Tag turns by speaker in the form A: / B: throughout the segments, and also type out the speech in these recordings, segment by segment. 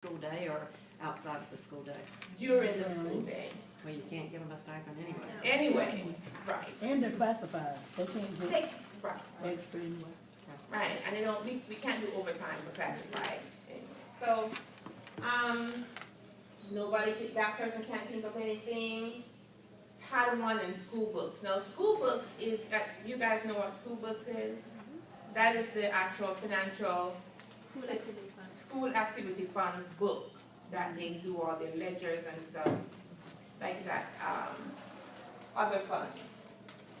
A: school day or outside of the school day.
B: during the school day.
A: Well, you can't give them a stipend anyway.
B: Anyway, right.
C: And they're classified, they can't get
B: They, right,
C: extra anyway.
B: right, and they don't, we can't do overtime for classified. So, nobody, that person can't think of anything. Title I and school books. Now, school books is, you guys know what school books is? That is the actual financial school activity funds book that they do all their ledgers and stuff like that. Other funds.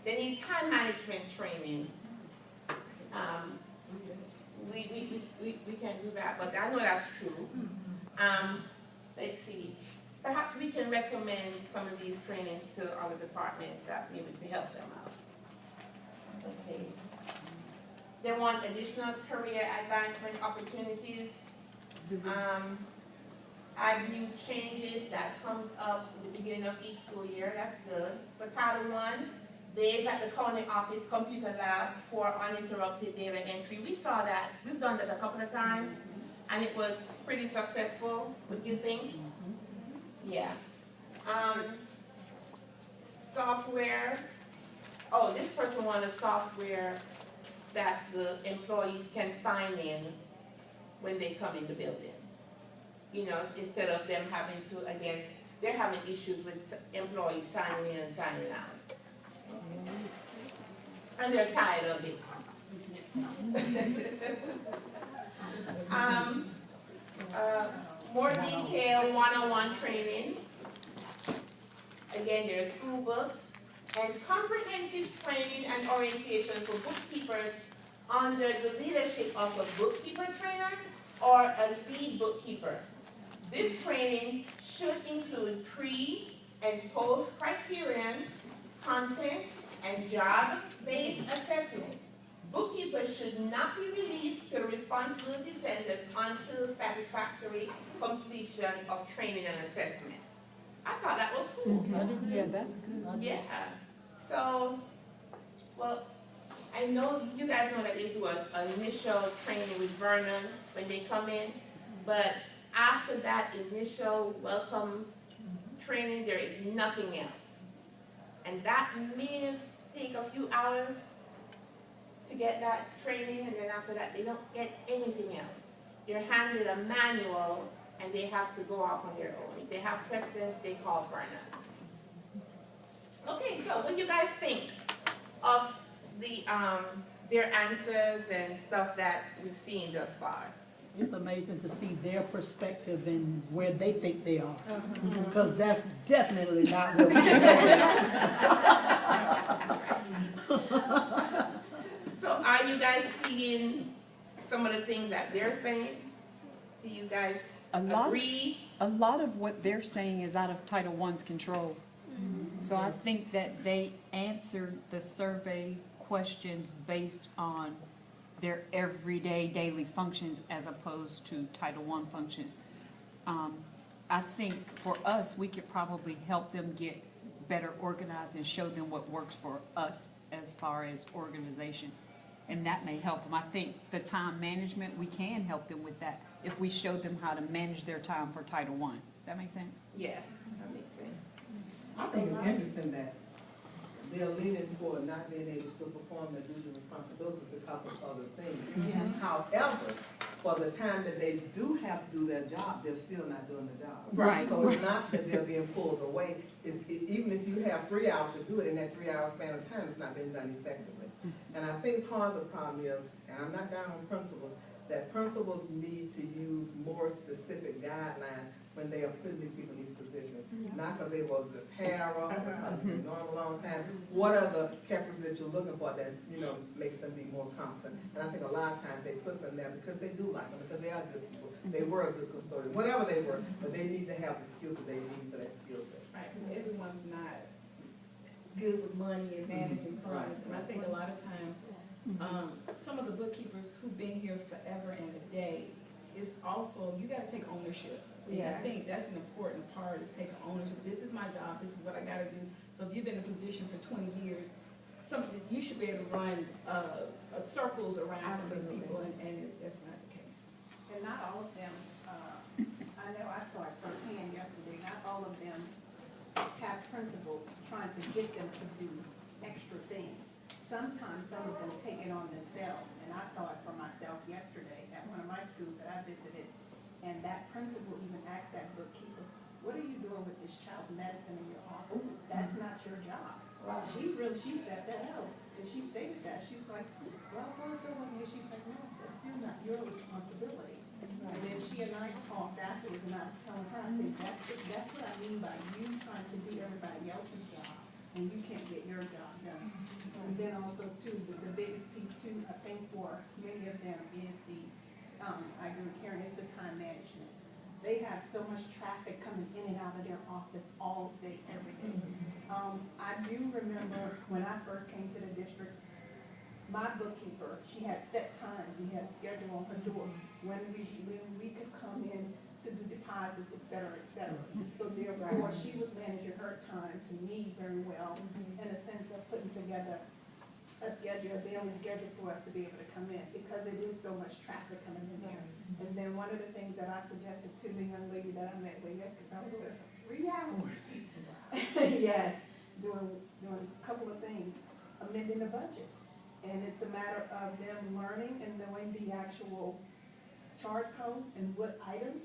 B: They need time management training. We can do that, but I know that's true. Let's see. Perhaps we can recommend some of these trainings to other departments that maybe to help them out. Okay. They want additional career advancement opportunities. Add new changes that comes up at the beginning of each school year. That's good. For Title I, days at the county office computer lab for uninterrupted data entry. We saw that. We've done that a couple of times, and it was pretty successful. What do you think? Yeah. Software. Oh, this person wanted software that the employees can sign in when they come in the building. You know, instead of them having to, I guess, they're having issues with employees signing in and signing out. And they're tired of it. More detailed one-on-one training. Again, there are school books and comprehensive training and orientation for bookkeepers under the leadership of a bookkeeper trainer or a lead bookkeeper. This training should include pre- and post-criterion, content, and job-based assessment. Bookkeepers should not be released to responsibility centers until satisfactory completion of training and assessment. I thought that was cool.
D: Yeah, that's good.
B: Yeah. So, well, I know you guys know that they do an initial training with Vernon when they come in, but after that initial welcome training, there is nothing else. And that may take a few hours to get that training, and then after that, they don't get anything else. They're handed a manual, and they have to go off on their own. If they have questions, they call Vernon. Okay, so what do you guys think of the their answers and stuff that we've seen thus far?
C: It's amazing to see their perspective and where they think they are. Because that's definitely not where we are.
B: So are you guys seeing some of the things that they're saying? Do you guys agree?
D: A lot of what they're saying is out of Title I's control. So I think that they answered the survey questions based on their everyday daily functions as opposed to Title I functions. I think for us, we could probably help them get better organized and show them what works for us as far as organization. And that may help them. I think the time management, we can help them with that if we show them how to manage their time for Title I. Does that make sense?
B: Yeah, that makes sense.
E: I think it's interesting that they're leaning toward not being able to perform their duties and responsibilities because of other things. However, for the time that they do have to do their job, they're still not doing the job.
D: Right.
E: So it's not that they're being pulled away. Even if you have 3 hours to do it, in that 3 hour span of time, it's not being done effectively. And I think part of the problem is, and I'm not down on principals, that principals need to use more specific guidelines when they are putting these people in these positions. Not because they were the para, or because they've been going a long time. What are the characteristics that you're looking for that, makes them be more competent? And I think a lot of times they put them there because they do like them, because they are good people. They were a good custodian, whatever they were, but they need to have the skills that they need for that skill set.
F: Right, because everyone's not good with money and managing funds, and I think a lot of times, some of the bookkeepers who've been here forever and a day, is also, you gotta take ownership. Yeah, I think that's an important part, is taking ownership. This is my job, this is what I gotta do. So if you've been in a position for 20 years, you should be able to run circles around some of these people, and that's not the case.
G: And not all of them principals, trying to get them to do extra things. Sometimes some of them take it on themselves, and I saw it for myself yesterday at one of my schools that I visited. And that principal even asked that bookkeeper, what are you doing with this child's medicine in your office? That's not your job. She set that out, and she stated that. She was like, well, so-and-so wasn't here. She's like, no, that's still not your responsibility. And then she and I talked afterwards, and I was telling her, I said, that's what I mean by you trying to do everybody else's job, and you can't get your job done. And then also too, the biggest piece too, I think for many of them is I agree with Karen, is the time management. They have so much traffic coming in and out of their office all day, every day. I do remember when I first came to the district, my bookkeeper, she had set times, we had a schedule on her door when we could come in to do deposits, et cetera, et cetera. So therefore, she was managing her time to me very well in a sense of putting together a schedule, a daily schedule for us to be able to come in because it is so much traffic coming in there. And then one of the things that I suggested to the young lady that I met with, yes, because I was with her for 3 hours. Yes, doing a couple of things, amending the budget. And it's a matter of them learning and knowing the actual charge codes and what items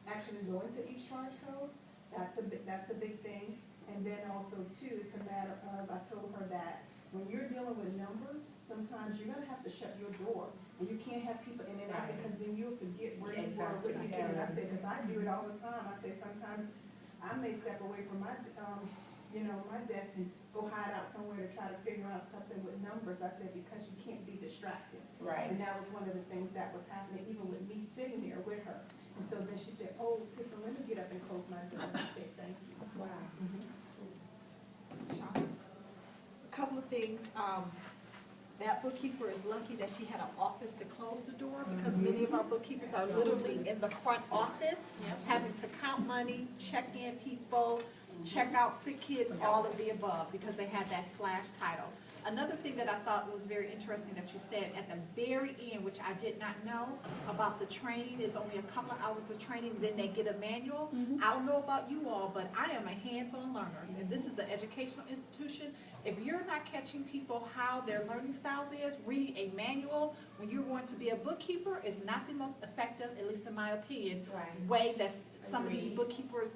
G: actually go into each charge code. That's a big thing. And then also too, it's a matter of, I told her that when you're dealing with numbers, sometimes you're gonna have to shut your door. And you can't have people in and out because then you'll forget where you were, what you can. And I said, because I do it all the time. I say sometimes I may step away from my, my desk and go hide out somewhere to try to figure out something with numbers. I said, because you can't be distracted.
B: Right.
G: And that was one of the things that was happening, even with me sitting there with her. And so then she said, oh, Tissa, let me get up and close my door. And I said, thank you.
B: Wow.
H: A couple of things. That bookkeeper is lucky that she had an office to close the door because many of our bookkeepers are literally in the front office, having to count money, check in people, check out sick kids, all of the above, because they had that slash title. Another thing that I thought was very interesting that you said at the very end, which I did not know about the training, is only a couple of hours of training, then they get a manual. I don't know about you all, but I am a hands-on learner, and this is an educational institution. If you're not catching people how their learning styles is, reading a manual when you're going to be a bookkeeper is not the most effective, at least in my opinion, way that some of these bookkeepers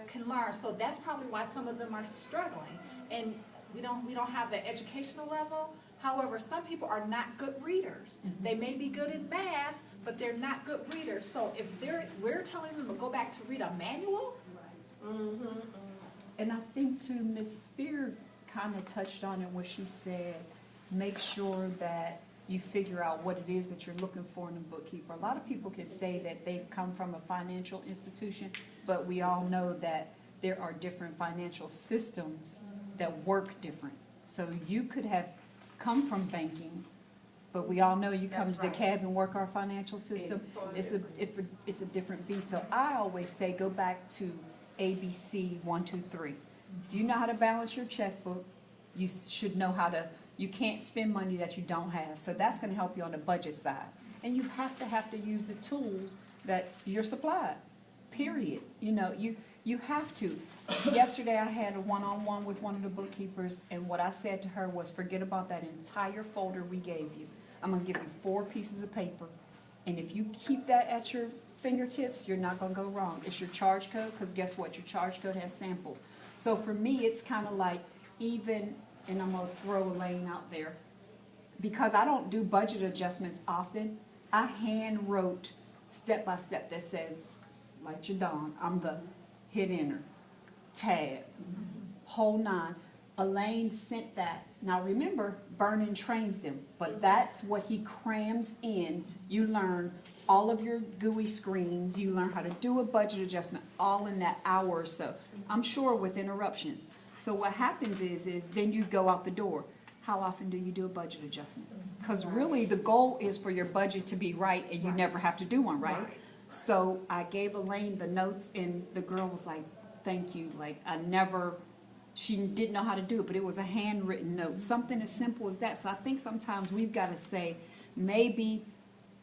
H: can learn. So that's probably why some of them are struggling. And we don't have the educational level. However, some people are not good readers. They may be good in math, but they're not good readers. So if we're telling them to go back to read a manual.
D: And I think too, Ms. Spear kind of touched on it when she said, make sure that you figure out what it is that you're looking for in a bookkeeper. A lot of people can say that they've come from a financial institution, but we all know that there are different financial systems that work different. So you could have come from banking, but we all know you come to the cab and work our financial system. It's a different beast. So I always say go back to ABC 1, 2, 3. If you know how to balance your checkbook, you should know how to, you can't spend money that you don't have. So that's going to help you on the budget side. And you have to use the tools that you're supplied, period. You have to. Yesterday I had a one-on-one with one of the bookkeepers, and what I said to her was, forget about that entire folder we gave you. I'm going to give you 4 pieces of paper, and if you keep that at your fingertips, you're not going to go wrong. It's your charge code, because guess what? Your charge code has samples. So for me, it's kind of like even, and I'm going to throw a lane out there, because I don't do budget adjustments often, I hand wrote step by step that says, like Jadon, I'm the hit enter, tab, whole 9. Elaine sent that. Now remember, Vernon trains them, but that's what he crams in. You learn all of your GUI screens, you learn how to do a budget adjustment, all in that hour or so. I'm sure with interruptions. So what happens is then you go out the door. How often do you do a budget adjustment? Because really the goal is for your budget to be right and you never have to do one, right? So I gave Elaine the notes and the girl was like, thank you. Like she didn't know how to do it, but it was a handwritten note. Something as simple as that. So I think sometimes we've got to say, maybe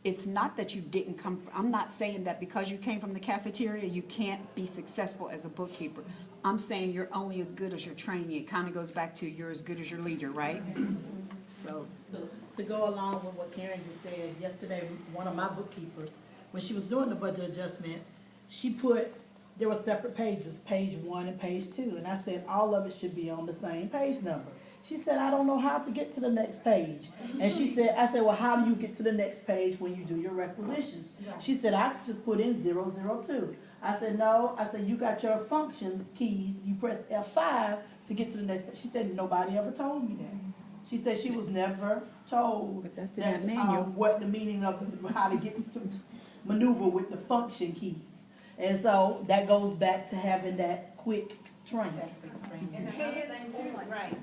D: it's not that you didn't come, I'm not saying that because you came from the cafeteria, you can't be successful as a bookkeeper. I'm saying you're only as good as your training. It kind of goes back to you're as good as your leader, right? So,
C: To go along with what Karen just said, yesterday, one of my bookkeepers, when she was doing the budget adjustment, she put, there were separate pages, page 1 and page 2, and I said, all of it should be on the same page number. She said, I don't know how to get to the next page. And she said, I said, well, how do you get to the next page when you do your requisitions? She said, I just put in 002. I said, no, I said, you got your function keys, you press F5 to get to the next page. She said, nobody ever told me that. She said she was never told
D: But that's in
C: that,
D: that manual.
C: what the meaning of, how to get to maneuver with the function keys. And so that goes back to having that quick training.
G: And another thing too,
H: Right.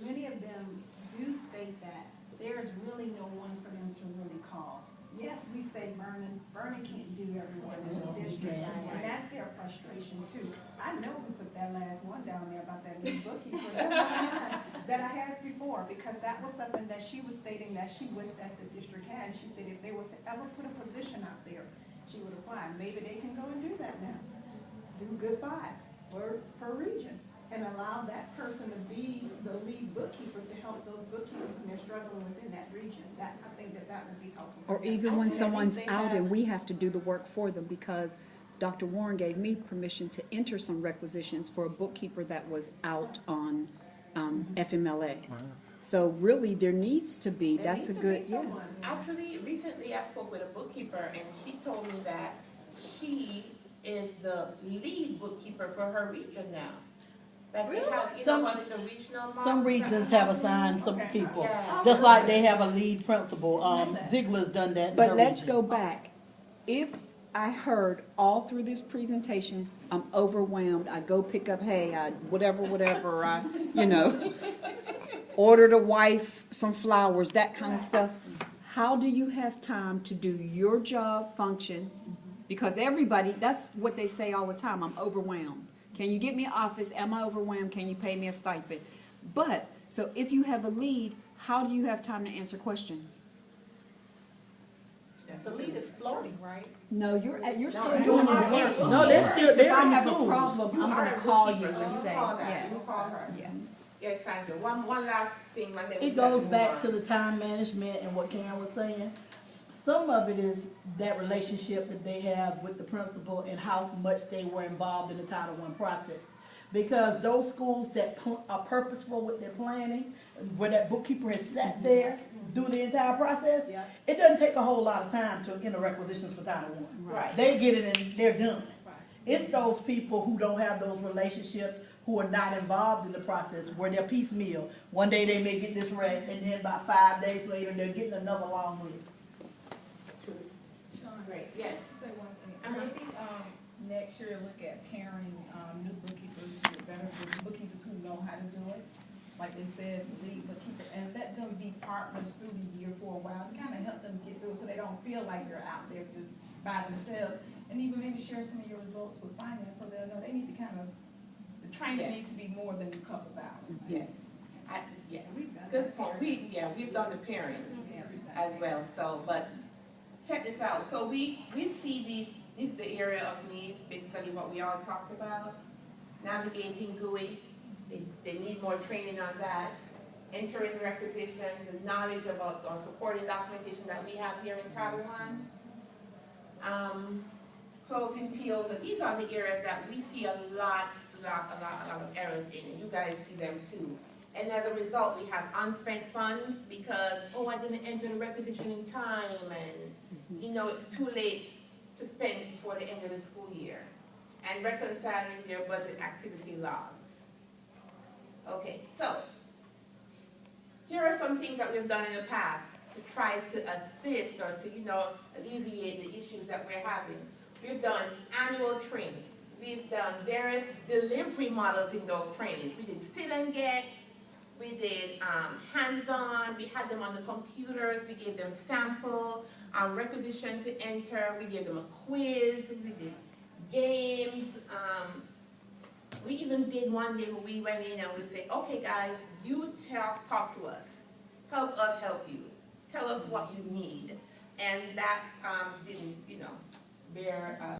G: many of them do state that there's really no one for them to really call. Yes, we say Vernon can't do everyone in the district, and that's their frustration too. I know we put that last one down there about that new bookkeeper that I had before, because that was something that she was stating that she wished that the district had. She said if they were to ever put a position out there, she would apply. Maybe they can go and do that now. Do good 5 per region, and allow that person to be the lead bookkeeper to help those bookkeepers when they're struggling within that region. That, I think that would be helpful.
D: or
G: for them.
D: even when
G: Can they
D: someone's
G: say
D: out
G: that?
D: and we have to do the work for them, because Dr. Warren gave me permission to enter some requisitions for a bookkeeper that was out on FMLA. So really, there needs to be,
G: There
D: that's a
G: needs to be
D: good, yeah.
G: someone.
B: Actually, recently I spoke with a bookkeeper and she told me that she is the lead bookkeeper for her region now. That they have, you
C: Some-
B: know, what is the regional model?
C: Some regions have assigned some people,
B: Yeah.
C: just like they have a lead principal. Ziegler's done that in her
D: But let's
C: region.
D: go back. If I heard all through this presentation, I'm overwhelmed, I go pick up, hey, whatever, I, order the wife some flowers, that kind of stuff. How do you have time to do your job functions? Because everybody, that's what they say all the time, I'm overwhelmed. Can you get me an office? Am I overwhelmed? Can you pay me a stipend? But, so if you have a lead, how do you have time to answer questions?
H: The lead is floating, right?
D: No, you're still
B: you
D: doing
B: are
D: your
B: in-
D: work.
C: No, they're still,
D: If
C: they're
D: I
C: in
D: have a
C: schools.
D: problem, I'm
B: are
D: gonna
B: a
D: call you
B: bookkeeper, so
D: and
B: you
D: say,
B: call that.
D: yeah,
B: You call her.
D: yeah.
B: Yes, Sandra, one last thing, my name is.
C: It goes back to the time management and what Karen was saying. Some of it is that relationship that they have with the principal and how much they were involved in the Title I process. Because those schools that are purposeful with their planning, where that bookkeeper has sat there through the entire process,
G: Yeah.
C: it doesn't take a whole lot of time to enter requisitions for Title I.
B: Right.
C: They get it and they're done.
G: Right.
C: It's those people who don't have those relationships, who are not involved in the process, where they're piecemeal. One day they may get this right, and then about 5 days later, they're getting another long list.
B: Great, yes.
F: Say one thing,
B: Uh-huh.
F: maybe, next year, look at pairing, new bookkeepers with better bookkeepers who know how to do it. Like they said, lead bookkeeper, and let them be partners through the year for a while, to kind of help them get through, so they don't feel like they're out there just by themselves. And even maybe share some of your results with finance, so they'll know they need to kind of, the training needs to be more than a couple of hours.
B: Yes. Yes, good point. We've done the pairing as well, so, but check this out. So we see this is the area of needs, basically what we all talked about. Navigating GUI, they need more training on that. Entering requisitions, the knowledge about or supporting documentation that we have here in Title I. Closing POs, and these are the areas that we see a lot of errors in, and you guys see them too. And as a result, we have unspent funds because, oh, I didn't enter the requisition in time, and, it's too late to spend it before the end of the school year. And reconciling their budget activity logs. Okay, so, here are some things that we've done in the past to try to assist or to, alleviate the issues that we're having. We've done annual training. We've done various delivery models in those trainings. We did sit and get, we did hands-on, we had them on the computers, we gave them sample requisition to enter, we gave them a quiz, we did games. We even did one day where we went in and we said, okay guys, you talk to us. Help us help you. Tell us what you need. And that didn't, bear